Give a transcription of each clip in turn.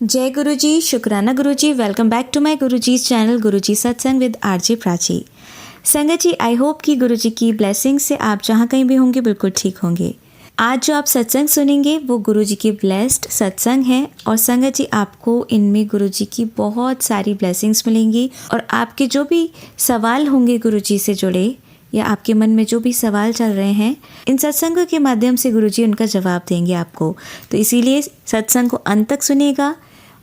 जय गुरु जी, शुक्राना गुरु जी। Welcome back to my Guru ji channel गुरु जी सत्संग विद आरजे प्राची। संगत जी, आई होप कि गुरु जी की ब्लेसिंग से आप जहाँ कहीं भी होंगे बिल्कुल ठीक होंगे। आज जो आप सत्संग सुनेंगे वो गुरु जी की ब्लेस्ड सत्संग है और संगत जी आपको इनमें गुरु जी की बहुत सारी ब्लेसिंग्स मिलेंगी और आपके जो भी सवाल होंगे गुरु जी से जुड़े या आपके मन में जो भी सवाल चल रहे हैं, इन सत्संगों के माध्यम से गुरुजी उनका जवाब देंगे आपको। तो इसीलिए सत्संग को अंत तक सुनिएगा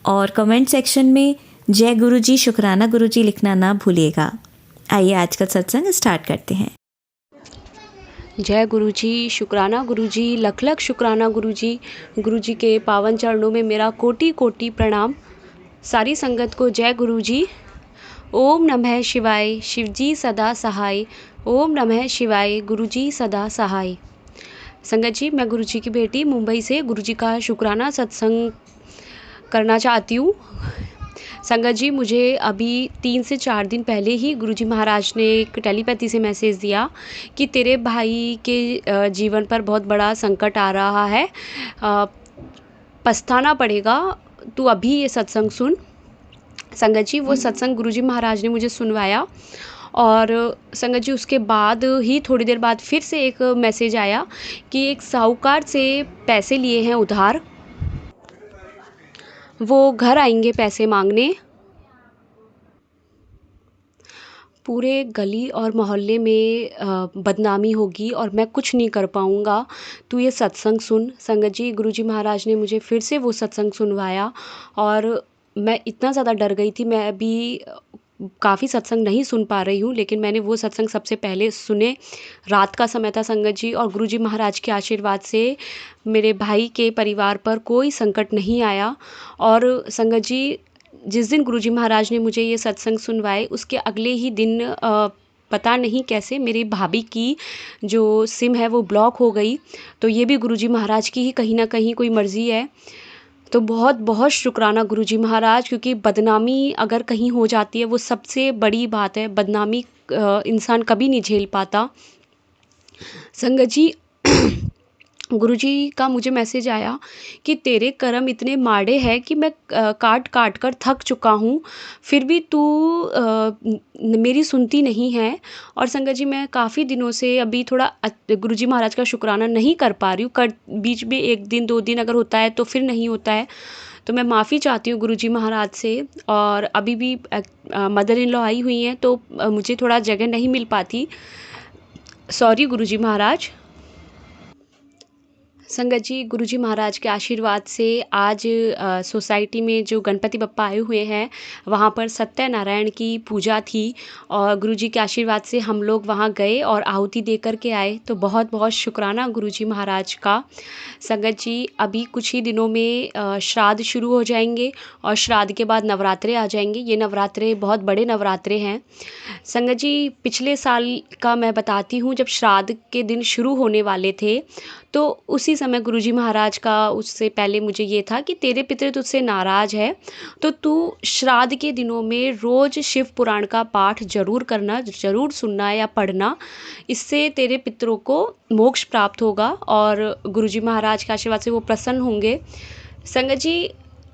और कमेंट सेक्शन में जय गुरुजी, शुक्राना गुरुजी लिखना ना भूलिएगा। आइए आज का सत्संग स्टार्ट करते हैं। जय गुरुजी, शुक्राना गुरुजी, लख लख शुक्राना गुरुजी। गुरुजी के पावन चरणों में मेरा कोटि कोटि प्रणाम। सारी संगत को जय गुरुजी। ओम नमः शिवाय, शिवजी सदा सहाय। ओम नमः शिवाय, गुरुजी सदा सहाय। संगत जी, मैं गुरुजी की बेटी मुंबई से गुरुजी का शुक्राना सत्संग करना चाहती हूँ। संगत जी, मुझे अभी 3 से 4 दिन पहले ही गुरुजी महाराज ने एक टेलीपैथी से मैसेज दिया कि तेरे भाई के जीवन पर बहुत बड़ा संकट आ रहा है, पछताना पड़ेगा, तू अभी ये सत्संग सुन। संगत जी, वो सत्संग गुरुजी महाराज ने मुझे सुनवाया और संगत जी उसके बाद ही थोड़ी देर बाद फिर से एक मैसेज आया कि एक साहूकार से पैसे लिए हैं उधार, वो घर आएंगे पैसे मांगने। पूरे गली और मोहल्ले में बदनामी होगी और मैं कुछ नहीं कर पाऊँगा, तू ये सत्संग सुन। संगत जी, गुरुजी महाराज ने मुझे फिर से वो सत्संग सुनवाया और मैं इतना ज़्यादा डर गई थी। मैं अभी काफ़ी सत्संग नहीं सुन पा रही हूँ, लेकिन मैंने वो सत्संग सबसे पहले सुने। रात का समय था संगत जी, और गुरुजी महाराज के आशीर्वाद से मेरे भाई के परिवार पर कोई संकट नहीं आया। और संगत जी, जिस दिन गुरुजी महाराज ने मुझे ये सत्संग सुनवाए उसके अगले ही दिन पता नहीं कैसे मेरी भाभी की जो सिम है वो ब्लॉक हो गई। तो ये भी गुरुजी महाराज की ही कहीं ना कहीं कोई मर्ज़ी है। तो बहुत बहुत शुक्राना गुरुजी महाराज, क्योंकि बदनामी अगर कहीं हो जाती है वो सबसे बड़ी बात है। बदनामी इंसान कभी नहीं झेल पाता। संगत जी, गुरुजी का मुझे मैसेज आया कि तेरे कर्म इतने माड़े हैं कि मैं काट काट कर थक चुका हूँ, फिर भी तू मेरी सुनती नहीं है। और संगत जी, मैं काफ़ी दिनों से अभी थोड़ा गुरुजी महाराज का शुक्राना नहीं कर पा रही हूँ। बीच में 1 दिन 2 दिन अगर होता है तो फिर नहीं होता है। तो मैं माफ़ी चाहती हूँ गुरुजी महाराज से। और अभी भी मदर इन लॉ आई हुई हैं तो मुझे थोड़ा जगह नहीं मिल पाती। सॉरी गुरुजी महाराज। संगत जी, गुरुजी महाराज के आशीर्वाद से आज सोसाइटी में जो गणपति बप्पा आए हुए हैं वहाँ पर सत्यनारायण की पूजा थी और गुरुजी के आशीर्वाद से हम लोग वहाँ गए और आहुति दे कर के आए। तो बहुत बहुत शुक्राना गुरुजी महाराज का। संगत जी, अभी कुछ ही दिनों में श्राद्ध शुरू हो जाएंगे और श्राद्ध के बाद नवरात्रे आ जाएंगे। ये नवरात्रे बहुत बड़े नवरात्रे हैं। संगत जी, पिछले साल का मैं बताती हूँ, जब श्राद्ध के दिन शुरू होने वाले थे तो उसी समय गुरुजी महाराज का उससे पहले मुझे ये था कि तेरे पितृ तुझसे नाराज़ है, तो तू श्राद्ध के दिनों में रोज़ शिव पुराण का पाठ जरूर करना, जरूर सुनना या पढ़ना। इससे तेरे पितरों को मोक्ष प्राप्त होगा और गुरुजी महाराज के आशीर्वाद से वो प्रसन्न होंगे। संगत जी,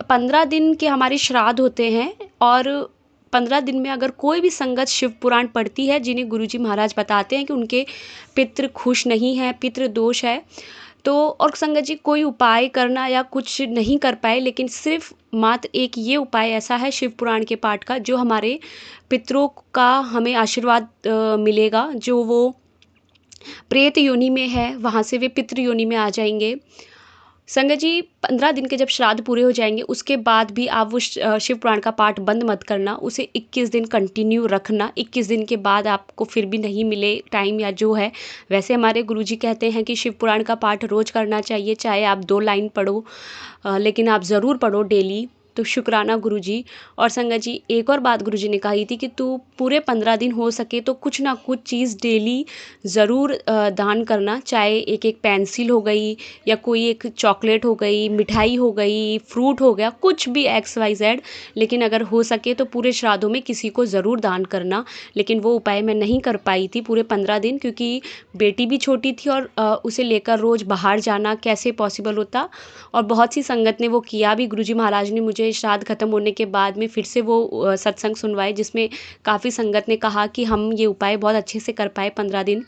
15 दिन के हमारे श्राद्ध होते हैं और 15 दिन में अगर कोई भी संगत शिव पुराण पढ़ती है, जिन्हें गुरुजी महाराज बताते हैं कि उनके पितृ खुश नहीं है, पितृ दोष है, तो और संगत जी कोई उपाय करना या कुछ नहीं कर पाए, लेकिन सिर्फ मात्र एक ये उपाय ऐसा है शिव पुराण के पाठ का, जो हमारे पितरों का हमें आशीर्वाद मिलेगा। जो वो प्रेत योनि में है वहाँ से वे पितृ योनि में आ जाएंगे। संगत जी, 15 दिन के जब श्राद्ध पूरे हो जाएंगे उसके बाद भी आप वो शिव पुराण का पाठ बंद मत करना, उसे 21 दिन कंटिन्यू रखना। 21 दिन के बाद आपको फिर भी नहीं मिले टाइम या जो है, वैसे हमारे गुरुजी कहते हैं कि शिव पुराण का पाठ रोज़ करना चाहिए, चाहे आप 2 लाइन पढ़ो, लेकिन आप ज़रूर पढ़ो डेली। तो शुक्राना गुरुजी। और संगत जी, एक और बात गुरुजी ने कही थी कि तू पूरे 15 दिन हो सके तो कुछ ना कुछ चीज़ डेली ज़रूर दान करना, चाहे एक एक पेंसिल हो गई या कोई एक चॉकलेट हो गई, मिठाई हो गई, फ्रूट हो गया, कुछ भी XYZ, लेकिन अगर हो सके तो पूरे श्राद्धों में किसी को ज़रूर दान करना। लेकिन वो उपाय मैं नहीं कर पाई थी पूरे 15 दिन, क्योंकि बेटी भी छोटी थी और उसे लेकर रोज़ बाहर जाना कैसे पॉसिबल होता। और बहुत सी संगत ने वो किया भी। गुरुजी महाराज ने मुझे मुझे श्राद्ध ख़त्म होने के बाद में फिर से वो सत्संग सुनवाए, जिसमें काफ़ी संगत ने कहा कि हम ये उपाय बहुत अच्छे से कर पाए 15 दिन।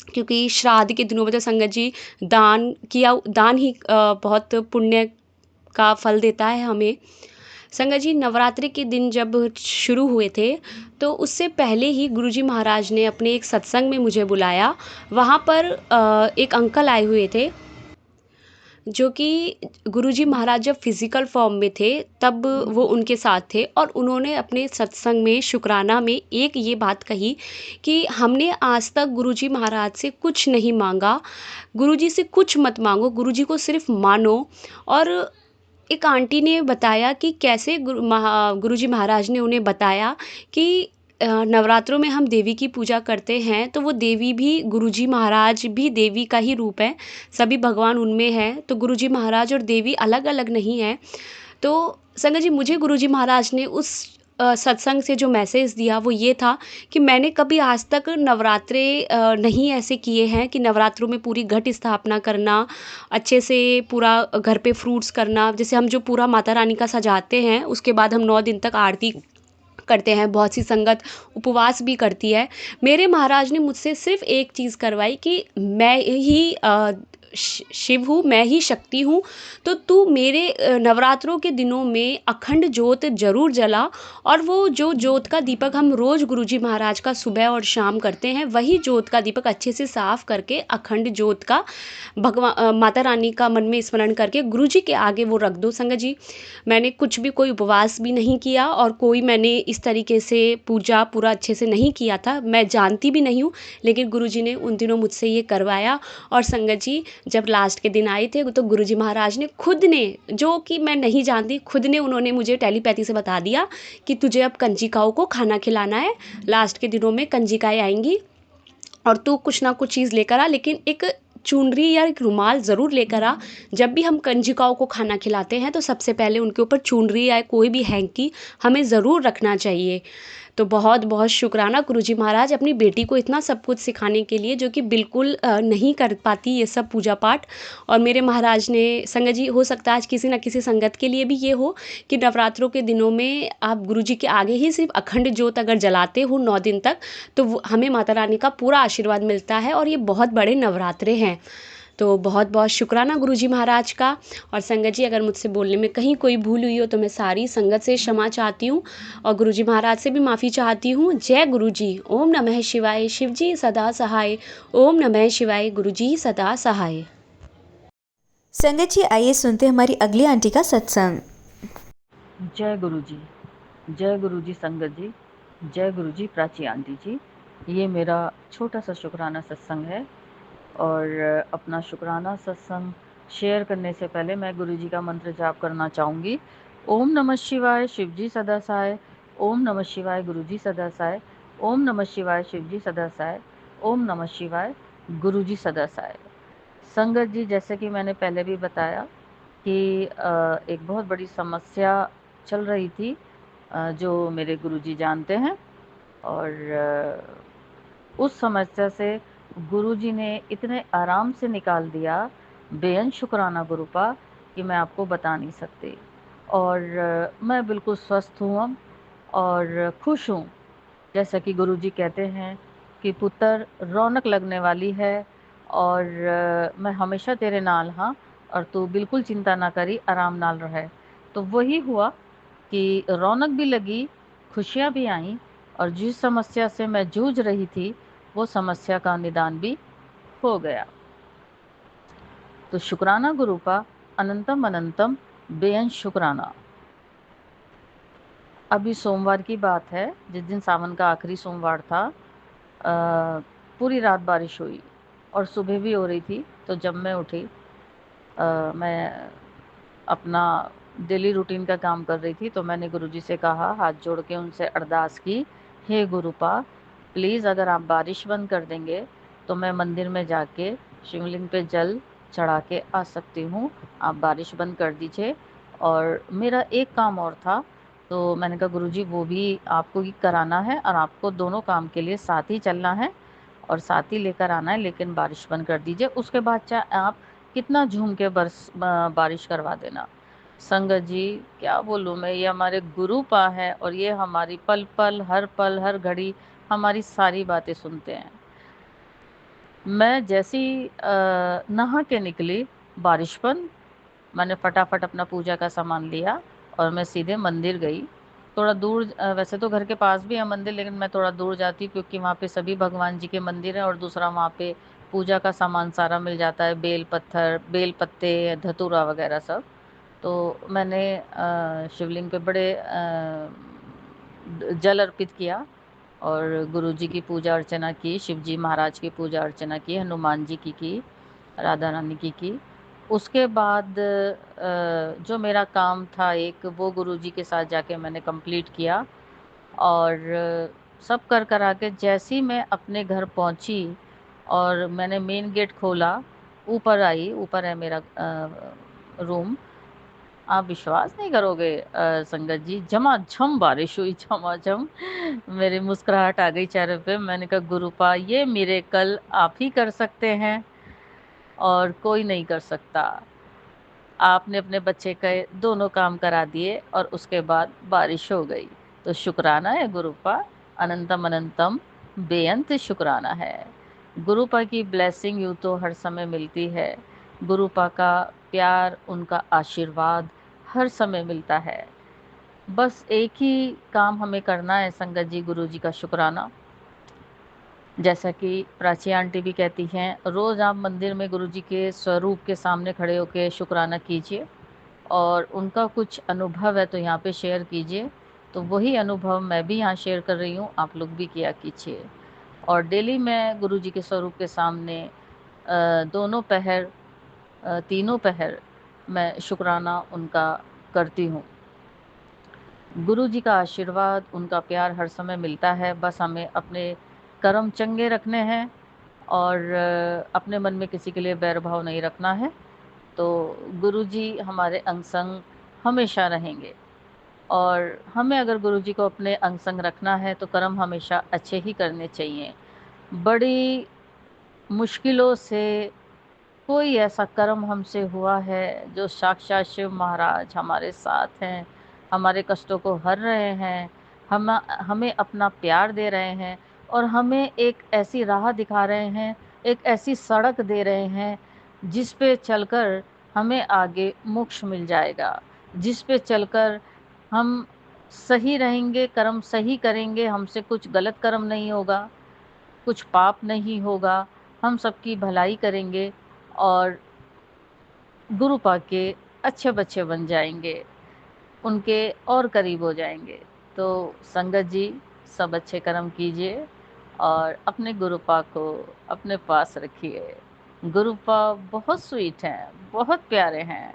क्योंकि श्राद्ध के दिनों में तो संगत जी दान ही बहुत पुण्य का फल देता है हमें। संगत जी, नवरात्रि के दिन जब शुरू हुए थे, तो उससे पहले ही गुरुजी महाराज ने अपने एक सत्संग में मुझे बुलाया। वहाँ पर एक अंकल आए हुए थे, जो कि गुरुजी महाराज जब फिज़िकल फॉर्म में थे तब वो उनके साथ थे, और उन्होंने अपने सत्संग में शुक्राना में एक ये बात कही कि हमने आज तक गुरुजी महाराज से कुछ नहीं मांगा, गुरुजी से कुछ मत मांगो, गुरुजी को सिर्फ मानो। और एक आंटी ने बताया कि कैसे गुरुजी महाराज ने उन्हें बताया कि नवरात्रों में हम देवी की पूजा करते हैं, तो वो देवी भी, गुरुजी महाराज भी देवी का ही रूप है, सभी भगवान उनमें हैं, तो गुरुजी महाराज और देवी अलग अलग नहीं हैं। तो संगत जी, मुझे गुरुजी महाराज ने उस सत्संग से जो मैसेज दिया वो ये था कि मैंने कभी आज तक नवरात्रे नहीं ऐसे किए हैं कि नवरात्रों में पूरी घट स्थापना करना, अच्छे से पूरा घर पे फ्रूट्स करना, जैसे हम जो पूरा माता रानी का सजाते हैं, उसके बाद हम 9 दिन तक आरती करते हैं, बहुत सी संगत उपवास भी करती है। मेरे महाराज ने मुझसे सिर्फ एक चीज़ करवाई कि मैं ही शिव हूँ, मैं ही शक्ति हूँ, तो तू मेरे नवरात्रों के दिनों में अखंड ज्योत जरूर जला। और वो जो ज्योत का दीपक हम रोज़ गुरुजी महाराज का सुबह और शाम करते हैं, वही ज्योत का दीपक अच्छे से साफ करके अखंड ज्योत का भगवान माता रानी का मन में स्मरण करके गुरुजी के आगे वो रख दो। संगत जी, मैंने कुछ भी कोई उपवास भी नहीं किया और कोई मैंने इस तरीके से पूजा पूरा अच्छे से नहीं किया था, मैं जानती भी नहीं हूँ, लेकिन गुरुजी ने उन दिनों मुझसे ये करवाया। और संगत जी, जब लास्ट के दिन आए थे तो गुरुजी महाराज ने खुद ने, जो कि मैं नहीं जानती, खुद ने उन्होंने मुझे टेलीपैथी से बता दिया कि तुझे अब कंजिकाओं को खाना खिलाना है, लास्ट के दिनों में कंजिकाएँ आएंगी और तू कुछ ना कुछ चीज़ लेकर आ, लेकिन एक चुनरी या एक रुमाल ज़रूर लेकर आ। जब भी हम कंजिकाओं को खाना खिलाते हैं तो सबसे पहले उनके ऊपर चुनरी या कोई भी हैंकी हमें ज़रूर रखना चाहिए। तो बहुत बहुत शुक्राना गुरुजी महाराज, अपनी बेटी को इतना सब कुछ सिखाने के लिए, जो कि बिल्कुल नहीं कर पाती ये सब पूजा पाठ। और मेरे महाराज ने, संगत जी, हो सकता है आज किसी न किसी संगत के लिए भी ये हो कि नवरात्रों के दिनों में आप गुरुजी के आगे ही सिर्फ अखंड ज्योत अगर जलाते हो 9 दिन तक, तो हमें माता रानी का पूरा आशीर्वाद मिलता है, और ये बहुत बड़े नवरात्रे हैं। तो बहुत बहुत शुक्राना गुरुजी महाराज का। और संगत जी, अगर मुझसे बोलने में कहीं कोई भूल हुई हो तो मैं सारी संगत से क्षमा चाहती हूँ, और गुरुजी महाराज से भी माफ़ी चाहती हूँ। जय गुरुजी। ओम नमः शिवाय। शिवजी सदा सहाय। ओम नमः शिवाय। गुरुजी सदा सहाय। संगत जी, आइए सुनते हैं हमारी अगली आंटी का सत्संग। जय गुरुजी। जय गुरुजी संगत जी। जय गुरुजी प्राची आंटी जी। ये मेरा छोटा सा शुक्राना सत्संग है, और अपना शुक्राना सत्संग शेयर करने से पहले मैं गुरुजी का मंत्र जाप करना चाहूँगी। ओम नमः शिवाय, शिवजी सदा सहाय। ओम नमः शिवाय, गुरुजी सदा सहाय। ओम नमः शिवाय, शिवजी सदा सहाय। ओम नमः शिवाय, गुरुजी सदा सहाय। संगत जी, जैसे कि मैंने पहले भी बताया कि एक बहुत बड़ी समस्या चल रही थी, जो मेरे गुरुजी जानते हैं, और उस समस्या से गुरुजी ने इतने आराम से निकाल दिया, बेअंत शुक्राना गुरुपा, कि मैं आपको बता नहीं सकती। और मैं बिल्कुल स्वस्थ हूँ और खुश हूँ। जैसा कि गुरुजी कहते हैं कि पुत्र रौनक लगने वाली है, और मैं हमेशा तेरे नाल हाँ, और तू बिल्कुल चिंता ना करी, आराम नाल रहे। तो वही हुआ कि रौनक भी लगी, खुशियाँ भी आईं, और जिस समस्या से मैं जूझ रही थी वो समस्या का निदान भी हो गया। तो शुक्राना गुरुपा, अनंतम अनंतम बेअंत शुक्राना। अभी सोमवार की बात है, जिस दिन सावन का आखिरी सोमवार था, पूरी रात बारिश हुई और सुबह भी हो रही थी। तो जब मैं उठी, मैं अपना डेली रूटीन का काम कर रही थी, तो मैंने गुरुजी से कहा, हाथ जोड़ के उनसे अरदास की, हे गुरुपा, प्लीज़ अगर आप बारिश बंद कर देंगे तो मैं मंदिर में जाके शिवलिंग पे जल चढ़ा के आ सकती हूँ, आप बारिश बंद कर दीजिए। और मेरा एक काम और था, तो मैंने कहा गुरुजी वो भी आपको ही कराना है, और आपको दोनों काम के लिए साथ ही चलना है और साथ ही लेकर आना है, लेकिन बारिश बंद कर दीजिए। उसके बाद चाहे आप कितना झूम के बारिश करवा देना। संगत जी, क्या बोलूँ मैं, ये हमारे गुरुपा है और ये हमारी पल पल, हर घड़ी हमारी सारी बातें सुनते हैं। मैं जैसी नहा के निकली, बारिश बंद। मैंने फटाफट अपना पूजा का सामान लिया और मैं सीधे मंदिर गई। थोड़ा दूर, वैसे तो घर के पास भी है मंदिर, लेकिन मैं थोड़ा दूर जाती हूँ क्योंकि वहाँ पे सभी भगवान जी के मंदिर हैं और दूसरा वहाँ पे पूजा का सामान सारा मिल जाता है, बेल पत्थर, बेल पत्ते, धतूरा वगैरह सब। तो मैंने शिवलिंग पे बड़े जल अर्पित किया और गुरु जी की पूजा अर्चना की, शिव जी महाराज की पूजा अर्चना की, हनुमान जी की, राधा रानी की। उसके बाद जो मेरा काम था एक, वो गुरु जी के साथ जाके मैंने कंप्लीट किया और सब कर करा के जैसे ही मैं अपने घर पहुंची और मैंने मेन गेट खोला, ऊपर आई, ऊपर है मेरा रूम। आप विश्वास नहीं करोगे संगत जी, झमाझम बारिश हुई, झमाझम। मेरी मुस्कुराहट आ गई चेहरे पे। मैंने कहा गुरुपा, ये मिरेकल आप ही कर सकते हैं और कोई नहीं कर सकता। आपने अपने बच्चे के दोनों काम करा दिए और उसके बाद बारिश हो गई। तो शुक्राना है गुरुपा, अनंतम अनंतम बेअंत शुक्राना है। गुरुपा की ब्लेसिंग यूँ तो हर समय मिलती है, गुरुपा का प्यार, उनका आशीर्वाद हर समय मिलता है। बस एक ही काम हमें करना है संगत जी, गुरु जी का शुक्राना। जैसा कि प्राची आंटी भी कहती हैं, रोज़ आप मंदिर में गुरु जी के स्वरूप के सामने खड़े होकर शुक्राना कीजिए और उनका कुछ अनुभव है तो यहाँ पे शेयर कीजिए। तो वही अनुभव मैं भी यहाँ शेयर कर रही हूँ, आप लोग भी किया कीजिए। और डेली मैं गुरु जी के स्वरूप के सामने दोनों पहर, तीनों पहर मैं शुक्राना उनका करती हूँ। गुरु जी का आशीर्वाद, उनका प्यार हर समय मिलता है। बस हमें अपने कर्म चंगे रखने हैं और अपने मन में किसी के लिए बैर भाव नहीं रखना है। तो गुरु जी हमारे अंग संग हमेशा रहेंगे और हमें अगर गुरु जी को अपने अंग संग रखना है तो कर्म हमेशा अच्छे ही करने चाहिए। बड़ी मुश्किलों से कोई ऐसा कर्म हमसे हुआ है जो साक्षात शिव महाराज हमारे साथ हैं, हमारे कष्टों को हर रहे हैं, हमें अपना प्यार दे रहे हैं और हमें एक ऐसी राह दिखा रहे हैं, एक ऐसी सड़क दे रहे हैं जिस पे चलकर हमें आगे मोक्ष मिल जाएगा, जिस पे चलकर हम सही रहेंगे, कर्म सही करेंगे, हमसे कुछ गलत कर्म नहीं होगा, कुछ पाप नहीं होगा, हम सबकी भलाई करेंगे और गुरु पाक के अच्छे बच्चे बन जाएंगे, उनके और करीब हो जाएंगे। तो संगत जी, सब अच्छे कर्म कीजिए और अपने गुरुपा को अपने पास रखिए। गुरुपा बहुत स्वीट हैं, बहुत प्यारे हैं।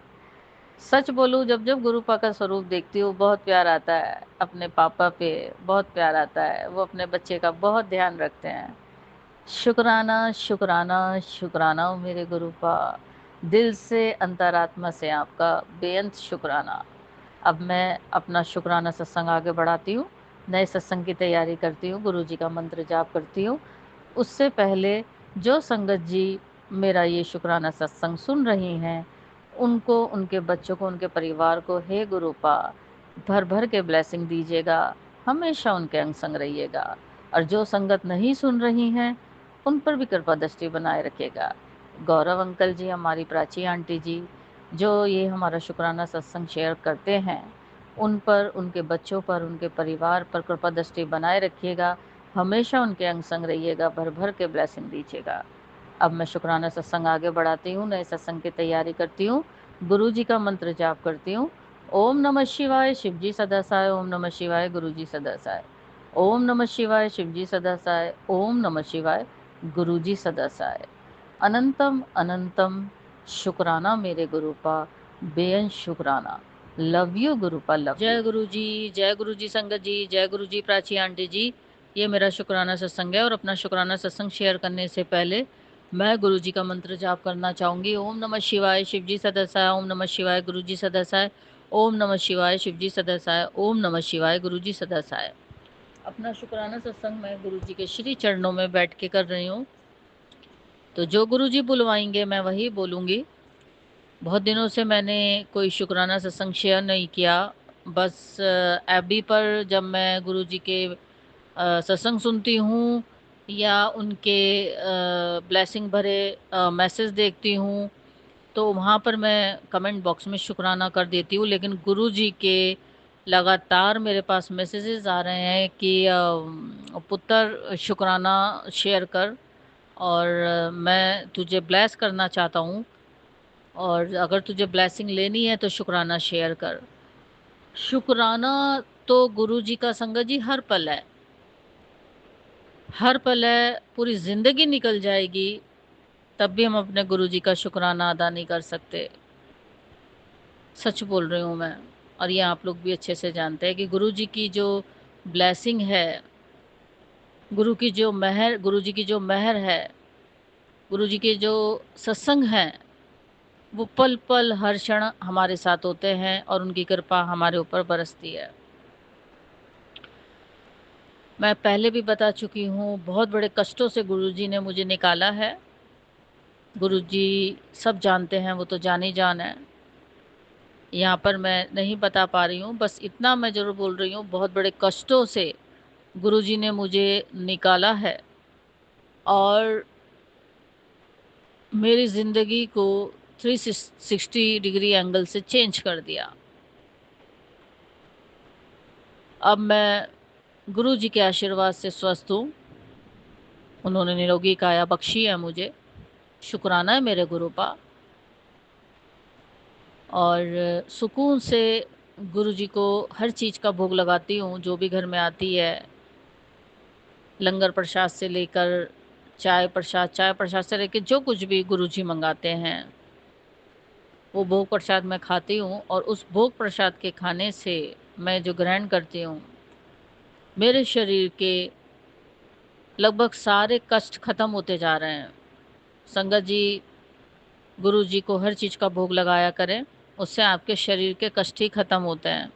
सच बोलूं, जब जब गुरुपा का स्वरूप देखती हूँ बहुत प्यार आता है, अपने पापा पे बहुत प्यार आता है। वो अपने बच्चे का बहुत ध्यान रखते हैं। शुक्राना शुक्राना शुक्राना मेरे गुरुपा, दिल से अंतरात्मा से आपका बेअंत शुक्राना। अब मैं अपना शुक्राना सत्संग आगे बढ़ाती हूँ, नए सत्संग की तैयारी करती हूँ, गुरु जी का मंत्र जाप करती हूँ। उससे पहले जो संगत जी मेरा ये शुक्राना सत्संग सुन रही हैं, उनको, उनके बच्चों को, उनके परिवार को हे गुरुपा भर भर के ब्लेसिंग दीजिएगा, हमेशा उनके अंग संग रहिएगा। और जो संगत नहीं सुन रही हैं उन पर भी कृपा दृष्टि बनाए रखिएगा। गौरव अंकल जी, हमारी प्राची आंटी जी, जो ये हमारा शुक्राना सत्संग शेयर करते हैं, उन पर, उनके बच्चों पर, उनके परिवार पर कृपा दृष्टि बनाए रखिएगा, हमेशा उनके अंग संग रहिएगा, भर भर के ब्लेसिंग दीजिएगा। अब मैं शुक्राना सत्संग आगे बढ़ाती हूँ, नए सत्संग की तैयारी करती हूँ, गुरु जी का मंत्र जाप करती हूँ। ओम नमः शिवाय, शिव जी सदा सहाय। ओम नमः शिवाय, गुरु जी सदा सहाय। ओम नमः शिवाय, शिव जी सदा सहाय। ओम नमः शिवाय, गुरु जी सदा सहाय। अनंतम अनंतम शुक्राना मेरे गुरुपा, बेअंत शुक्राना। लव यू गुरुपा, लव जय गुरु जी, जय गुरु जी संगत जी, जय गुरु जी प्राची आंटी जी। ये मेरा शुक्राना सत्संग है और अपना शुक्राना सत्संग शेयर करने से पहले मैं गुरु जी का मंत्र जाप करना चाहूँगी। ओम नमः शिवाय, शिव जी सदा सहाय। ओम नमः शिवाय, गुरु जी सदा सहाय। ओम नमः शिवाय, शिव जी सदा सहाय। ओम नमः शिवाय, गुरु जी सदा सहाय। अपना शुक्राना सत्संग मैं गुरु जी के श्री चरणों में बैठ के कर रही हूँ। तो जो गुरु जी बुलवाएंगे मैं वही बोलूँगी। बहुत दिनों से मैंने कोई शुक्राना सत्संग शेयर नहीं किया। बस एफबी पर जब मैं गुरुजी के सत्संग सुनती हूँ या उनके ब्लेसिंग भरे मैसेज देखती हूँ, तो वहाँ पर मैं कमेंट बॉक्स में शुक्राना कर देती हूँ। लेकिन गुरुजी के लगातार मेरे पास मैसेजेस आ रहे हैं कि पुत्र शुक्राना शेयर कर, और मैं तुझे ब्लेस करना चाहता हूँ, और अगर तुझे ब्लेसिंग लेनी है तो शुक्राना शेयर कर। शुक्राना तो गुरुजी का संगत जी हर पल है, हर पल है। पूरी ज़िंदगी निकल जाएगी तब भी हम अपने गुरुजी का शुक्राना अदा नहीं कर सकते। सच बोल रही हूँ मैं, और ये आप लोग भी अच्छे से जानते हैं कि गुरुजी की जो ब्लेसिंग है, गुरुजी की जो मेहर है, गुरुजी के जो सत्संग हैं, वो पल पल हर क्षण हमारे साथ होते हैं और उनकी कृपा हमारे ऊपर बरसती है। मैं पहले भी बता चुकी हूँ, बहुत बड़े कष्टों से गुरुजी ने मुझे निकाला है। गुरुजी सब जानते हैं, वो तो जानी जान है। यहाँ पर मैं नहीं बता पा रही हूँ, बस इतना मैं ज़रूर बोल रही हूँ, बहुत बड़े कष्टों से गुरुजी ने मुझे निकाला है और मेरी ज़िंदगी को 360 डिग्री एंगल से चेंज कर दिया। अब मैं गुरुजी के आशीर्वाद से स्वस्थ हूँ। उन्होंने निरोगी काया बख्शी है मुझे, शुक्राना है मेरे गुरु पा। और सुकून से गुरुजी को हर चीज़ का भोग लगाती हूँ, जो भी घर में आती है, लंगर प्रसाद से लेकर चाय प्रसाद से लेकर जो कुछ भी गुरुजी मंगाते हैं, वो भोग प्रसाद मैं खाती हूँ। और उस भोग प्रसाद के खाने से मैं जो ग्रहण करती हूँ, मेरे शरीर के लगभग सारे कष्ट ख़त्म होते जा रहे हैं। संगत जी, गुरुजी को हर चीज़ का भोग लगाया करें, उससे आपके शरीर के कष्ट ही ख़त्म होते हैं।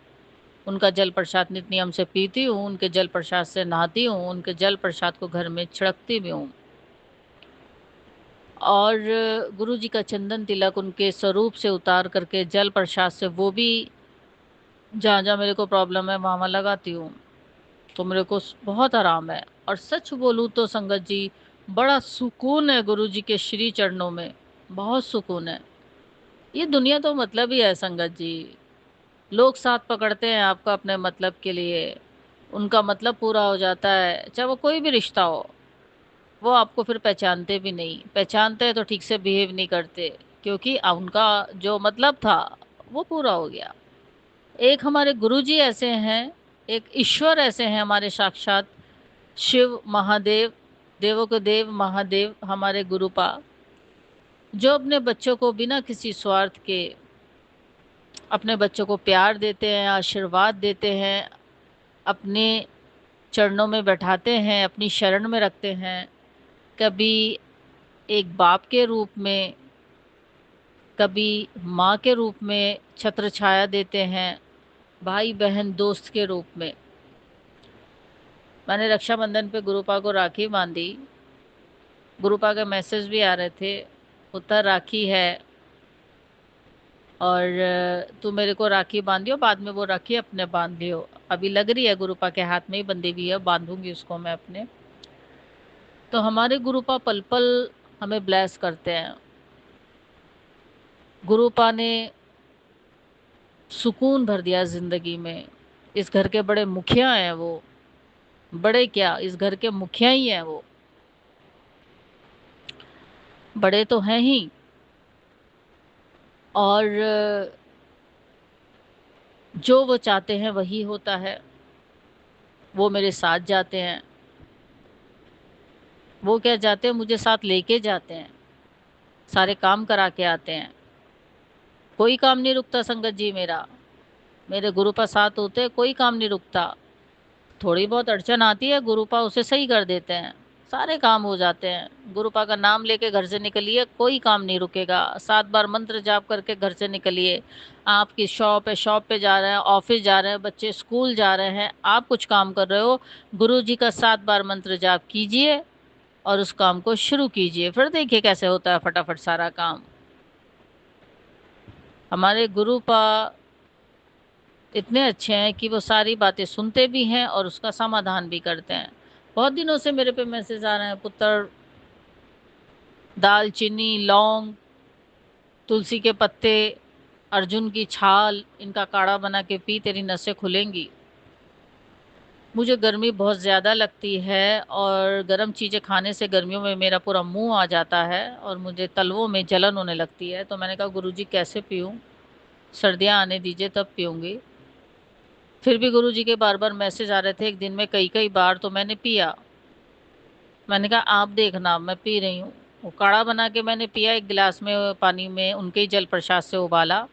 उनका जल प्रसाद नित नियम से पीती हूँ, उनके जल प्रसाद से नहाती हूँ, उनके जल प्रसाद को घर में छिड़कती भी हूँ। और गुरुजी का चंदन तिलक उनके स्वरूप से उतार करके जल प्रसाद से वो भी जहाँ जहाँ मेरे को प्रॉब्लम है वहाँ वहाँ लगाती हूँ, तो मेरे को बहुत आराम है। और सच बोलूँ तो संगत जी, बड़ा सुकून है गुरुजी के श्री चरणों में, बहुत सुकून है। ये दुनिया तो मतलब ही है संगत जी। लोग साथ पकड़ते हैं आपका अपने मतलब के लिए, उनका मतलब पूरा हो जाता है, चाहे वो कोई भी रिश्ता हो, वो आपको फिर पहचानते भी नहीं। पहचानते हैं तो ठीक से बिहेव नहीं करते, क्योंकि उनका जो मतलब था वो पूरा हो गया। एक हमारे गुरुजी ऐसे हैं, एक ईश्वर ऐसे हैं हमारे साक्षात शिव महादेव, देवों के देव महादेव, हमारे गुरुपा, जो अपने बच्चों को बिना किसी स्वार्थ के अपने बच्चों को प्यार देते हैं, आशीर्वाद देते हैं, अपने चरणों में बैठाते हैं, अपनी शरण में रखते हैं। कभी एक बाप के रूप में, कभी माँ के रूप में छत्र छाया देते हैं, भाई बहन दोस्त के रूप में। मैंने रक्षाबंधन पे गुरुपा को राखी बांधी, गुरुपा के मैसेज भी आ रहे थे, उत्तर राखी है और तू मेरे को राखी बांधियो, बाद में वो राखी अपने बांध लियो। अभी लग रही है गुरुपा के हाथ में ही बंधी हुई है, बांधूंगी उसको मैं अपने। तो हमारे गुरुपा पल पल हमें ब्लेस करते हैं। गुरुपा ने सुकून भर दिया ज़िंदगी में। इस घर के बड़े मुखिया हैं वो, बड़े क्या, इस घर के मुखिया ही हैं वो, बड़े तो हैं ही। और जो वो चाहते हैं वही होता है। वो मेरे साथ जाते हैं, वो क्या जाते हैं, मुझे साथ लेके जाते हैं, सारे काम करा के आते हैं। कोई काम नहीं रुकता संगत जी मेरा, मेरे गुरुपा साथ होते कोई काम नहीं रुकता। थोड़ी बहुत अड़चन आती है, गुरुपा उसे सही कर देते हैं, सारे काम हो जाते हैं। गुरुपा का नाम लेके घर से निकलिए, कोई काम नहीं रुकेगा। 7 बार मंत्र जाप करके घर से निकलिए। आपकी शॉप है, शॉप पे जा रहे हैं, ऑफिस जा रहे हैं, बच्चे स्कूल जा रहे हैं, आप कुछ काम कर रहे हो, गुरु जी का 7 बार मंत्र जाप कीजिए और उस काम को शुरू कीजिए, फिर देखिए कैसे होता है फटाफट सारा काम। हमारे गुरुपा इतने अच्छे हैं कि वो सारी बातें सुनते भी हैं और उसका समाधान भी करते हैं। बहुत दिनों से मेरे पे मैसेज आ रहे हैं, पुत्र दालचीनी, लौंग, तुलसी के पत्ते, अर्जुन की छाल, इनका काढ़ा बना के पी, तेरी नसें खुलेंगी। मुझे गर्मी बहुत ज़्यादा लगती है और गर्म चीज़ें खाने से गर्मियों में मेरा पूरा मुंह आ जाता है और मुझे तलवों में जलन होने लगती है। तो मैंने कहा गुरुजी कैसे पीऊँ, सर्दियाँ आने दीजिए तब पीऊँगी। फिर भी गुरुजी के बार बार मैसेज आ रहे थे, एक दिन में कई कई बार, तो मैंने पिया। मैंने कहा आप देखना, मैं पी रही हूँ। वो काढ़ा बना के मैंने पिया, एक गिलास में पानी में उनके ही जल प्रसाद से उबाला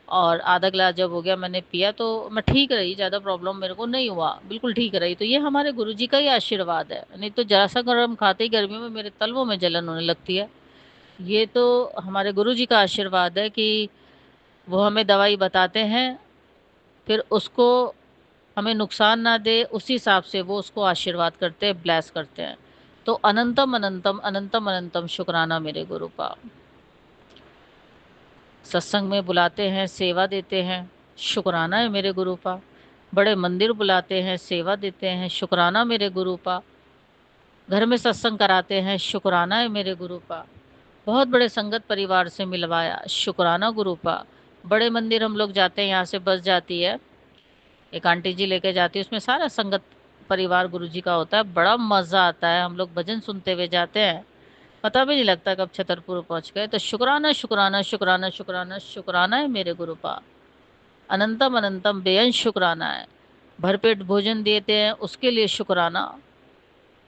और आधा गिलास जब हो गया मैंने पिया तो मैं ठीक रही, ज़्यादा प्रॉब्लम मेरे को नहीं हुआ, बिल्कुल ठीक रही। तो ये हमारे गुरुजी का ही आशीर्वाद है, नहीं तो जरा सा गर्म खाते ही गर्मियों में मेरे तलवों में जलन होने लगती है। ये तो हमारे गुरुजी का आशीर्वाद है कि वो हमें दवाई बताते हैं, फिर उसको हमें नुकसान ना दे, उसी हिसाब से वो उसको आशीर्वाद करते हैं, ब्लेस करते हैं। तो अनंतम अनंतम अनंतम अनंतम शुक्राना मेरे गुरु का। सत्संग में बुलाते हैं, सेवा देते हैं, शुक्राना है मेरे गुरु का। बड़े मंदिर बुलाते हैं, सेवा देते हैं, शुक्राना मेरे गुरु का। घर में सत्संग कराते हैं, शुक्राना है मेरे गुरु का। बहुत बड़े संगत परिवार से मिलवाया, शुक्राना गुरु का। बड़े मंदिर हम लोग जाते हैं, यहाँ से बस जाती है, एक आंटी जी लेके जाती है, उसमें सारा संगत परिवार गुरुजी का होता है, बड़ा मज़ा आता है। हम लोग भजन सुनते हुए जाते हैं, पता भी नहीं लगता कब छतरपुर पहुंच गए। तो शुक्राना शुक्राना शुक्राना शुक्राना शुक्राना है मेरे गुरु का। अनंतम अनंतम बेअंत शुक्राना है। भरपेट भोजन देते हैं उसके लिए शुक्राना,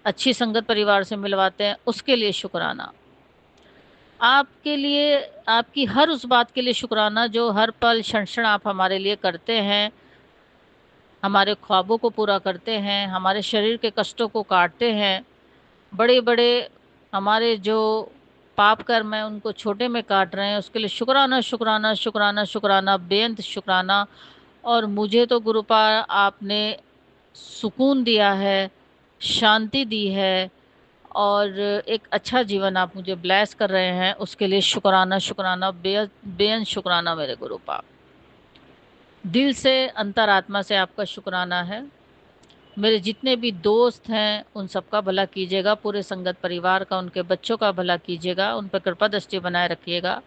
अच्छी संगत परिवार से मिलवाते हैं उसके लिए शुक्राना, आपके लिए, आपकी हर उस बात के लिए शुक्राना जो हर पल क्षण क्षण आप हमारे लिए करते हैं, हमारे ख्वाबों को पूरा करते हैं, हमारे शरीर के कष्टों को काटते हैं। बड़े बड़े हमारे जो पाप कर्म है उनको छोटे में काट रहे हैं, उसके लिए शुक्राना शुक्राना शुक्राना शुक्राना बेअंत शुक्राना। और मुझे तो गुरुपा आपने सुकून दिया है, शांति दी है और एक अच्छा जीवन आप मुझे ब्लेस कर रहे हैं, उसके लिए शुक्राना शुक्राना बेअंत शुक्राना मेरे गुरुपा। दिल से अंतरात्मा से आपका शुक्राना है। मेरे जितने भी दोस्त हैं उन सबका भला कीजिएगा, पूरे संगत परिवार का, उनके बच्चों का भला कीजिएगा, उन पर कृपा दृष्टि बनाए रखिएगा।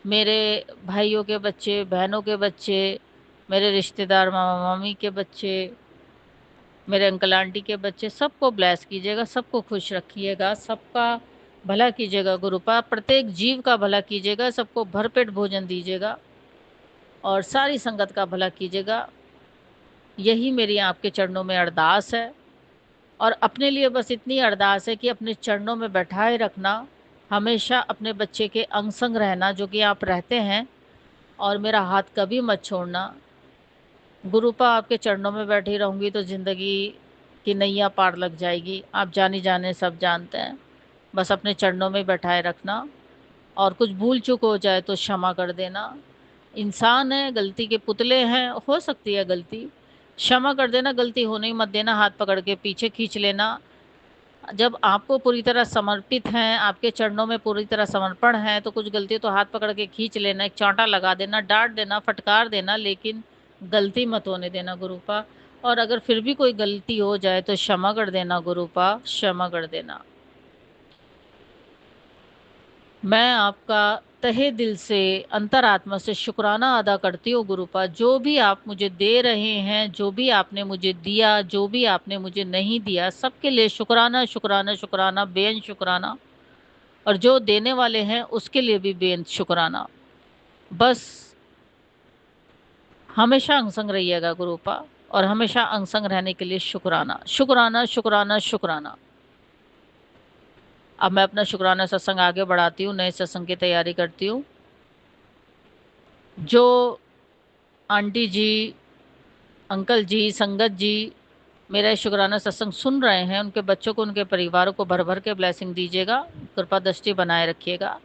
मेरे भाइयों के बच्चे, बहनों के बच्चे, मेरे रिश्तेदार मामा मामी के बच्चे, मेरे अंकल आंटी के बच्चे, सबको ब्लेस कीजिएगा, सबको खुश रखिएगा, सबका भला कीजिएगा गुरुपा। प्रत्येक जीव का भला कीजिएगा, सबको भरपेट भोजन दीजिएगा और सारी संगत का भला कीजिएगा। यही मेरी आपके चरणों में अरदास है। और अपने लिए बस इतनी अरदास है कि अपने चरणों में बैठाए रखना, हमेशा अपने बच्चे के अंग संग रहना जो कि आप रहते हैं, और मेरा हाथ कभी मत छोड़ना। गुरुपा आपके चरणों में बैठी रहूँगी तो ज़िंदगी की नैया पार लग जाएगी, आप जानी जाने सब जानते हैं। बस अपने चरणों में बैठाए रखना और कुछ भूल चूक हो जाए तो क्षमा कर देना। इंसान है, गलती के पुतले हैं, हो सकती है गलती, क्षमा कर देना, गलती होने ही मत देना, हाथ पकड़ के पीछे खींच लेना। जब आपको पूरी तरह समर्पित हैं, आपके चरणों में पूरी तरह समर्पण है, तो कुछ गलती तो हाथ पकड़ के खींच लेना, एक चांटा लगा देना, डांट देना, फटकार देना, लेकिन गलती मत होने देना गुरुपा। और अगर फिर भी कोई गलती हो जाए तो क्षमा कर देना गुरुपा, क्षमा कर देना। मैं आपका तहे दिल से, अंतरात्मा से शुक्राना अदा करती हूँ गुरुपा। जो भी आप मुझे दे रहे हैं, जो भी आपने मुझे दिया, जो भी आपने मुझे नहीं दिया, सबके लिए शुक्राना शुक्राना शुक्राना बेअंत शुक्राना। और जो देने वाले हैं उसके लिए भी बेअंत शुक्राना। बस हमेशा अंग संग रहिएगा गुरुपा, और हमेशा अंग संग रहने के लिए शुक्राना शुक्राना शुक्राना शुक्राना। अब मैं अपना शुक्राना सत्संग आगे बढ़ाती हूँ, नए सत्संग की तैयारी करती हूँ। जो आंटी जी, अंकल जी, संगत जी मेरा शुक्राना सत्संग सुन रहे हैं, उनके बच्चों को, उनके परिवारों को भर भर के ब्लेसिंग दीजिएगा, कृपा दृष्टि बनाए रखिएगा।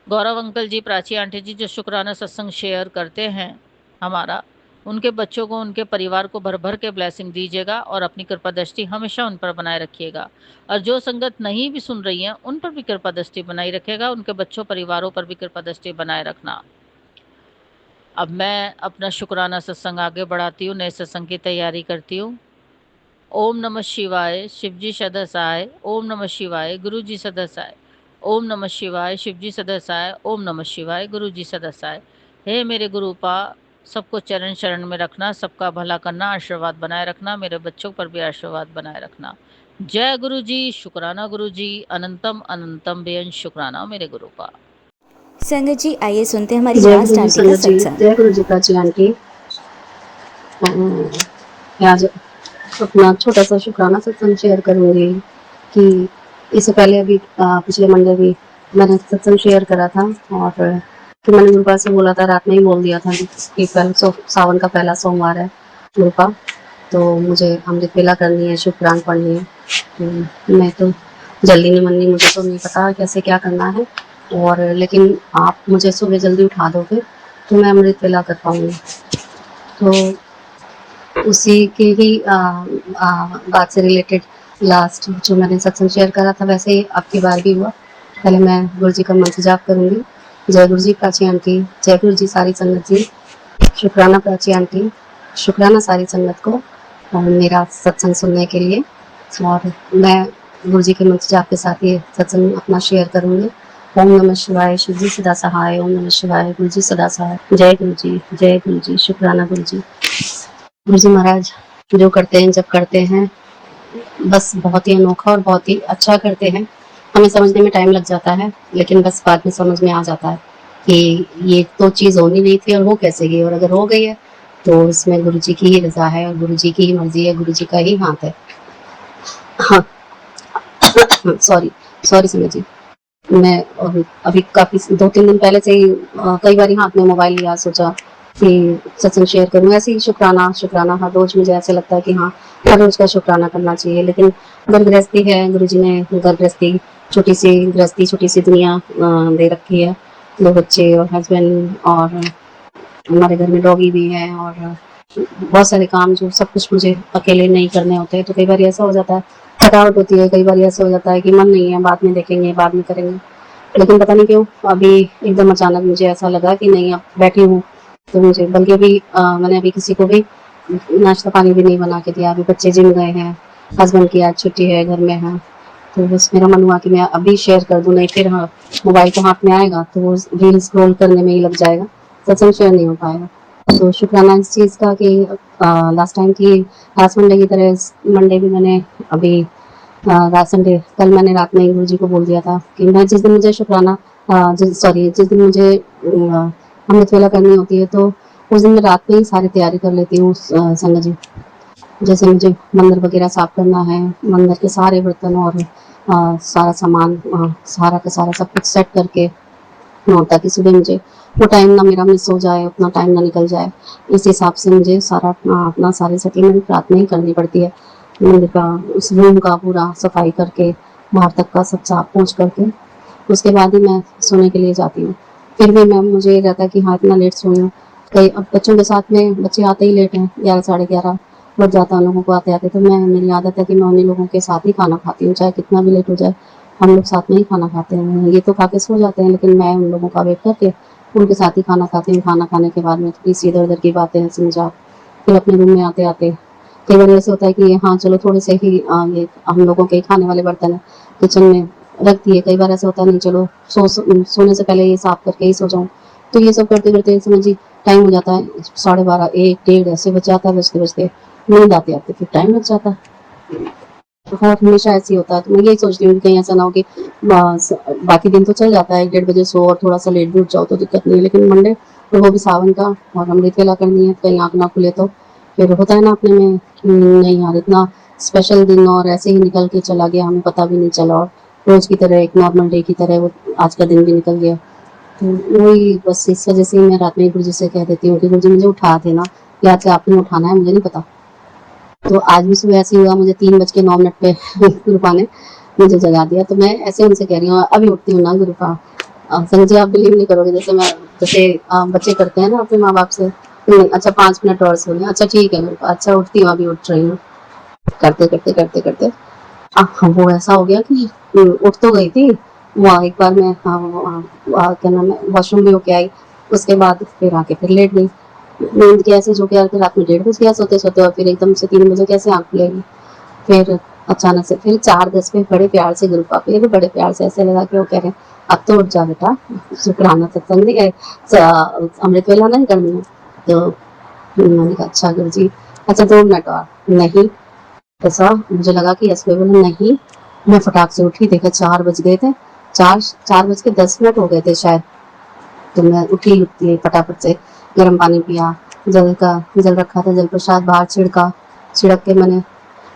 गौरव अंकल जी, प्राची आंटी जी जो शुक्राना सत्संग शेयर करते हैं हमारा, उनके बच्चों को, उनके परिवार को भर भर के ब्लेसिंग दीजिएगा और अपनी कृपा दृष्टि हमेशा उन पर बनाए रखिएगा। और जो संगत नहीं भी सुन रही हैं उन पर भी कृपा दृष्टि बनाए रखिएगा, उनके बच्चों परिवारों पर भी कृपा दृष्टि बनाए रखना। अब मैं अपना शुक्राना सत्संग आगे बढ़ाती हूँ, नए सत्संग की तैयारी करती हूँ। ओम नमः शिवाय, शिवजी सदसाय। ओम नमः शिवाय, गुरु जी सदसाय। ओम नमः शिवाय, शिवजी सदसाय। ओम नमः शिवाय, गुरु जी सदसाय। हे मेरे गुरुपा, सबको चरण शरण में रखना, सबका भला करना, आशीर्वाद बनाए रखना, मेरे बच्चों पर भी आशीर्वाद बनाए रखना। जय गुरु जी, शुक्राना गुरु जी, अनंतम अनंतम बेअंत शुक्राना मेरे गुरुपा। संगत जी आइए सुनते हैं हमारी जय लास्ट गुरु जी आंटी का संगत जी, सत्संग। जय गुरु जी प्राची आंटी। मैं आज अपना छोटा सा शुक्राना सत्संग शेयर करूंगी कि इससे पहले अभी पिछले मंडे भी मैंने सत्संग शेयर करा था और फिर मैंने गुरुपा से बोला था, रात में ही बोल दिया था कि कल सावन का पहला सोमवार है गुरुपा, तो मुझे अमृत वेला करनी है, शुक्रान पढ़नी है। तो मैं तो जल्दी नहीं मननी, मुझे तो नहीं पता कैसे क्या करना है, और लेकिन आप मुझे सुबह जल्दी उठा दोगे तो मैं अमृत वेला कर पाऊंगी। तो उसी के ही बात से रिलेटेड लास्ट जो मैंने सत्संग शेयर करा था वैसे ही आपकी बार भी हुआ। पहले मैं गुरु जी का मंत्र जाप करूंगी। जय गुरु जी प्राची आंटी, जय गुरु जी सारी संगत जी, शुक्राना प्राची आंटी, शुक्राना सारी संगत को और मेरा सत्संग सुनने के लिए। और मैं गुरु जी के मंत्र जाप के साथ ये सत्संग अपना शेयर करूंगी। ओम नमः शिवाय, शिव जी सदा सहाय। ओम नमः शिवाय, गुरु जी सदा सहाय। जय गुरु जी, जय गुरु जी, शुक्राना गुरु जी। गुरु जी महाराज जो करते हैं, जब करते हैं, बस बहुत ही अनोखा और बहुत ही अच्छा करते हैं। हमें समझने में टाइम लग जाता है, लेकिन बस बाद में समझ में आ जाता है कि ये तो चीज़ होनी नहीं थी और हो कैसे गई, और अगर हो गई है तो इसमें गुरु जी की ही रजा है और गुरु जी की ही मर्जी है, गुरु जी का ही हाथ है। हाँ, सॉरी सॉरी संगत जी, मैं अभी काफी 2-3 दिन पहले से ही कई बार हाथ में मोबाइल लिया, सोचा कि सत्संग शेयर करूं। ऐसे ही शुक्राना शुक्राना हर रोज मुझे ऐसे लगता है कि हाँ, हर रोज का शुक्राना करना चाहिए, लेकिन घर गृहस्थी है, गुरु जी ने घर गृहस्थी छोटी सी गृहस्थी, छोटी सी दुनिया दे रखी है। 2 बच्चे और हस्बैंड, और हमारे घर में डॉगी भी है, और बहुत सारे काम जो सब कुछ मुझे अकेले नहीं करने होते, तो कई बार ऐसा हो जाता है, थकावट होती है, कई बार ऐसा हो जाता है कि मन नहीं है, बाद में देखेंगे, बाद में करेंगे। लेकिन पता नहीं क्यों अभी एकदम अचानक मुझे ऐसा लगा कि नहीं, अब बैठी हूँ तो मुझे, बल्कि अभी मैंने अभी किसी को भी नाश्ता पानी भी नहीं बना के दिया। अभी बच्चे जिम गए हैं, हस्बैंड की आज छुट्टी है, घर में है, तो बस मेरा मन हुआ कि मैं अभी शेयर कर दूं, नहीं फिर हाँ मोबाइल तो हाथ में आएगा तो वो रील स्क्रॉल करने में ही लग जाएगा, सत्संग शेयर नहीं हो पाएगा। तो शुक्राना इस चीज़ का कि लास्ट टाइम की लास्ट मंडे की तरह इस मंडे भी मैंने अभी लास्ट संडे कल मैंने रात में गुरु जी को बोल दिया था कि मैं जिस दिन मुझे शुक्राना जिस दिन मुझे अमृत वेला करनी होती है तो उस दिन मैं रात में ही सारी तैयारी कर लेती हूँ संगत जी। जैसे मुझे मंदिर वगैरह साफ करना है, मंदिर के सारे बर्तन और सारा सामान सारा का सारा सब कुछ सेट करके, ताकि सुबह मुझे वो टाइम ना मेरा मिस हो जाए, उतना टाइम ना निकल जाए। इस हिसाब से मुझे सारा अपना सारी सेटलमेंट रात में ही करनी पड़ती है। मंदिर का उस रूम का पूरा सफाई करके, बाहर तक का सब साफ पोंछ करके, उसके बाद ही मैं सोने के लिए जाती हूँ। फिर भी मैं मुझे ये रहता है कि हाँ इतना लेट सोई हूँ, कई अब बच्चों के साथ में बच्चे आते ही लेट हैं, 11 साढ़े 11 बज जाता है उन लोगों को आते आते, तो मैं मेरी आदत है कि मैं उन्हीं लोगों के साथ ही खाना खाती हूँ, चाहे कितना भी लेट हो जाए, हम लोग साथ में ही खाना खाते हैं। ये तो खा के सो जाते हैं, लेकिन मैं उन लोगों का वेट करके उनके साथ ही खाना खाती हूँ। खाना खाने के बाद में थोड़ी सी इधर उधर की बातें हंसी मजाक, फिर अपने रूम में आते आते कई बार ऐसे होता है कि हाँ चलो थोड़े से ही ये हम लोगों के खाने वाले बर्तन है किचन में रख दिए। कई बार ऐसा होता है नहीं चलो सोने से पहले ये साफ करके ही सो जाऊँ, तो ये सब करते करते समझिए टाइम हो जाता है 12:30 1 डेढ़ ऐसे बज जाता है, बजते बजते नींद आते आते फिर टाइम लग जाता है। और हमेशा ऐसे ही होता है, तो मैं यही सोचती हूँ कि कहीं ऐसा ना हो कि बाकी दिन तो चल जाता है 1-1:30 बजे सो और थोड़ा सा लेट भी उठ जाओ तो दिक्कत नहीं है, लेकिन मंडे और वो भी सावन का और अमृत वेला करनी है, कहीं आँख ना खुले तो फिर होता है ना अपने में कि नहीं यार इतना स्पेशल दिन और ऐसे ही निकल के चला गया, हमें पता भी नहीं चला, और रोज की तरह एक नॉर्मल डे की तरह वो आज का दिन भी निकल गया। तो वही बस इस वजह से मैं रात में गुरु जी से कह देती हूँ कि गुरु जी मुझे उठा देना, या आज आपने उठाना है मुझे नहीं पता। तो आज भी सुबह ऐसे ही हुआ, मुझे 3:09 पे गुरुपा ने मुझे जगा दिया, तो मैं ऐसे उनसे कह रही हूँ अभी उठती हूँ ना गुरुपा। संजय जी आप बिलीव नहीं करोगे, जैसे बच्चे करते हैं ना अपने माँ बाप से, अच्छा 5 मिनट और सो लें, अच्छा ठीक है गुरुपा, अच्छा उठती हूँ अभी उठ रही हूँ, करते करते करते करते वो ऐसा हो गया कि उठ तो गई थी। वहाँ एक बार मैं क्या नाम है वॉशरूम भी होके आई, उसके बाद फिर आके फिर लेट गई। नींद कैसे जो क्या रात में 1:30 बज गया सोते सोते, और फिर एकदम से 3 बजे कैसे आँख खुलेगी। फिर अचानक से फिर 4:10 पे बड़े प्यार से गुरु पापा फिर बड़े प्यार से ऐसे लगा कि वो कह रहे हैं अब तो उठ जा बेटा, शुक्राना सत्संग नहीं अमृत वेला नहीं करनी है। तो मैंने कहा अच्छा गुरु जी, अच्छा 2 मिनट और। नहीं, ऐसा मुझे लगा कि ऐसे बोले नहीं। मैं फटाक से उठी, देखा 4 बज गए थे, 4:10 हो गए थे शायद। तो मैं उठी फटाफट से गर्म पानी पिया, जल रखा था, जल प्रसाद बाहर छिड़क के मैंने,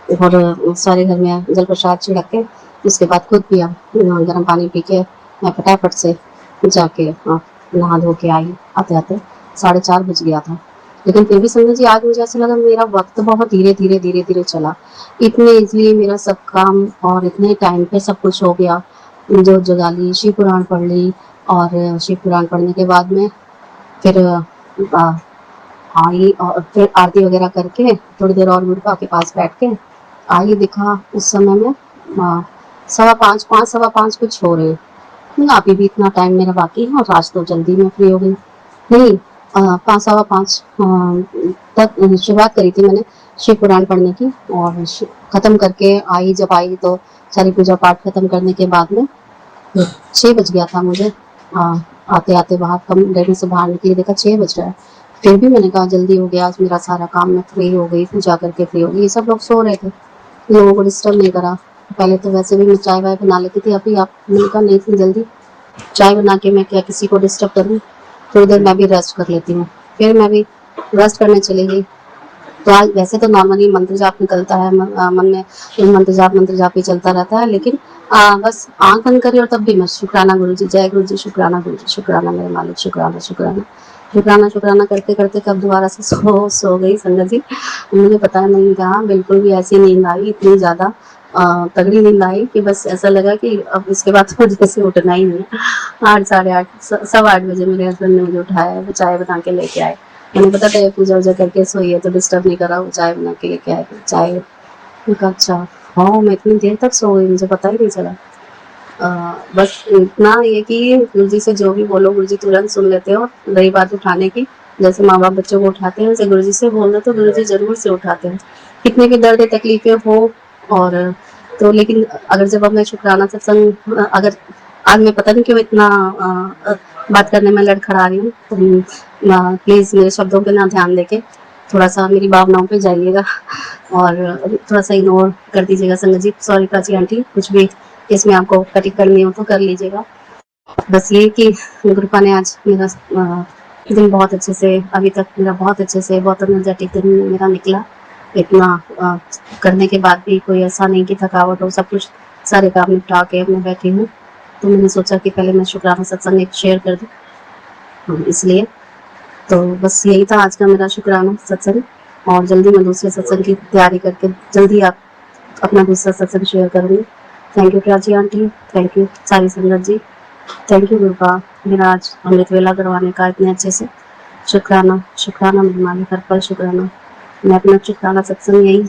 और सारे घर में जल प्रसाद छिड़क के उसके बाद खुद पिया। गर्म पानी पी के मैं फटाफट से जाके नहा धो के आई। आते आते 4:30 बज गया था। लेकिन फिर भी संजय जी आज मुझे ऐसा लगा मेरा वक्त बहुत धीरे धीरे चला। इतने इजली मेरा सब काम और इतने टाइम पे सब कुछ हो गया। जो जगा ली, शिव पुराण पढ़ ली, और शिव पुराण पढ़ने के बाद में फिर आई और फिर आरती वगैरह करके थोड़ी देर और गुरु के पास बैठ के आई। देखा उस समय में 5:15 कुछ हो रहे। अभी भी इतना टाइम मेरा बाकी है और आज तो जल्दी मैं फ्री हो गई। नहीं, 5:15 तक शुरुआत करी थी मैंने शिव पुराण पढ़ने की, और खत्म करके आई। जब आई तो सारी पूजा पाठ खत्म करने के बाद में 6 बज गया था मुझे। आते आते बाहर कमरे से बाहर निकली, देखा 6 बज रहा है। फिर भी मैंने कहा जल्दी हो गया आज मेरा सारा काम, मैं फ्री हो गई, पूजा करके फ्री हो गई। ये सब लोग सो रहे थे, लोगों को डिस्टर्ब नहीं करा। पहले तो वैसे भी मैं चाय वाय बना लेती थी, अभी आप मैंने कहा नहीं थी जल्दी चाय बना के मैं क्या किसी को डिस्टर्ब करूँ, थोड़ी देर मैं भी रेस्ट कर लेती हूँ। फिर मैं भी रेस्ट करने चली गई। तो आज वैसे तो नॉर्मली मंत्र जाप निकलता है मन में, मंत्र जाप ही चलता रहता है, लेकिन बस आंख बंद करी और तब भी मैं शुक्राना गुरु जी, जय गुरु जी, शुक्राना गुरु जी, शुक्राना मेरे मालिक, शुक्राना शुक्राना शुक्राना करते करते कब दोबारा से सो गई संगत जी। मुझे पता नहीं था, बिल्कुल भी ऐसी नींद आई, इतनी ज्यादा तगड़ी नींद आई कि बस ऐसा लगा कि अब इसके बाद तो जैसे उठना ही नहीं है। 8, 8:30, 8:15 बजे मेरे हस्बैंड ने मुझे उठाया, वो चाय बना के लेके आए। मैंने पता था पूजा वूजा करके सोई है तो डिस्टर्ब नहीं करा, वो चाय बना के लेके आए। चाय अच्छा, हाँ मैं इतनी देर तक सो गई, मुझे पता ही नहीं चला। बस इतना ये कि गुरु जी से जो भी बोलो गुरु जी तुरंत सुन लेते हो। रही बात उठाने की, जैसे माँ बाप बच्चों को उठाते हैं वैसे गुरु जी से बोल दो तो गुरु जी जरूर से उठाते हैं, कितनी भी दर्द तकलीफें हो। और तो लेकिन अगर जब अब मैं शुक्राना सत्संग, अगर आज मैं पता नहीं क्यों इतना बात करने में लड़खड़ा रही हूँ, तो प्लीज मेरे शब्दों पे ना ध्यान देके थोड़ा सा मेरी भावनाओं पे जाइएगा और थोड़ा सा इग्नोर कर दीजिएगा संगत जी। सॉरी प्राची आंटी, कुछ भी इसमें आपको कटिंग करनी हो तो कर लीजिएगा। बस ये कि गुरुपा ने आज मेरा दिन बहुत अच्छे से, अभी तक मेरा बहुत अच्छे से, बहुत एनर्जेटिक दिन मेरा निकला। इतना करने के बाद भी कोई ऐसा नहीं कि थकावट हो, सब कुछ सारे काम निपटा के मैं बैठी हूँ। तो मैंने सोचा कि पहले मैं शुक्राना सत्संग एक शेयर कर दूँ, इसलिए तो बस यही था आज का मेरा शुक्राना सत्संग। और जल्दी मैं दूसरे सत्संग की तैयारी करके जल्दी आप अपना दूसरा सत्संग शेयर करूँगी। Thank you Prachi aunty, thank you सारी संगत जी, थैंक यू गुरुपा मेरा आज अमृत वेला करवाने का इतने अच्छे से। शुक्राना शुक्राना मेरे मालिक, हर पल शुक्राना। मैं अपना शुक्राना सत्संग यही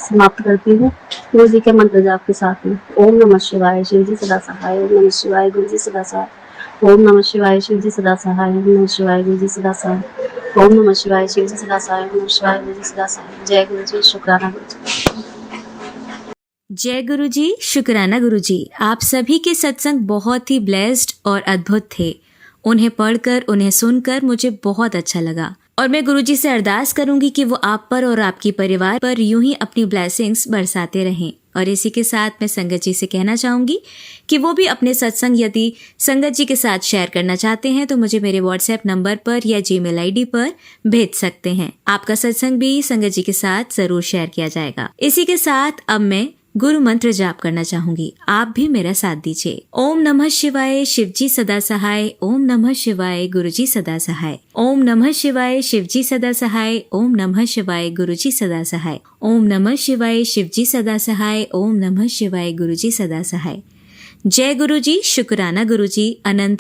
समाप्त करती हूँ गुरु जी के मंत्र जाप के साथ में। ओम नमः शिवाय, शिव जी सदा सहाय। ओम नमः शिवाय, गुरु जी सदा सहाय। ओम नमः शिवाय, शिव जी सदा सहाय। ओम नमः शिवाय, गुरु जी सदा सहाय। ओम नमः शिवाय, शिव जी सदा सहाय। ओम नमः शिवाय, गुरु जी सदा सहाय। जय गुरु जी, शुक्राना गुरु जी। जय गुरु जी, शुक्राना गुरु जी। आप सभी के सत्संग बहुत ही ब्लेस्ड और अद्भुत थे। उन्हें पढ़कर, उन्हें सुनकर मुझे बहुत अच्छा लगा, और मैं गुरु जी से अरदास करूंगी कि वो आप पर और आपकी परिवार पर यूं ही अपनी ब्लेसिंग्स बरसाते रहें। और इसी के साथ मैं संगत जी से कहना चाहूंगी कि वो भी अपने सत्संग यदि संगत जी के साथ शेयर करना चाहते हैं तो मुझे मेरे व्हाट्सएप नंबर पर या जीमेल आईडी पर भेज सकते हैं। आपका सत्संग भी संगत जी के साथ जरूर शेयर किया जाएगा। इसी के साथ अब मैं गुरु मंत्र जाप करना चाहूंगी, आप भी मेरा साथ दीजिए। ओम नमः शिवाय, शिव जी सदा सहाय। ओम नमः शिवाय, गुरु जी सदा सहाय। ओम नमः शिवाय, शिव जी सदा सहाय। ओम नमः शिवाय, गुरु जी सदा सहाय। ओम नमः शिवाय, शिव जी सदा सहाय। ओम नमः शिवाय, गुरु जी सदा सहाय। जय गुरु जी, शुक्राना गुरु जी, अनंत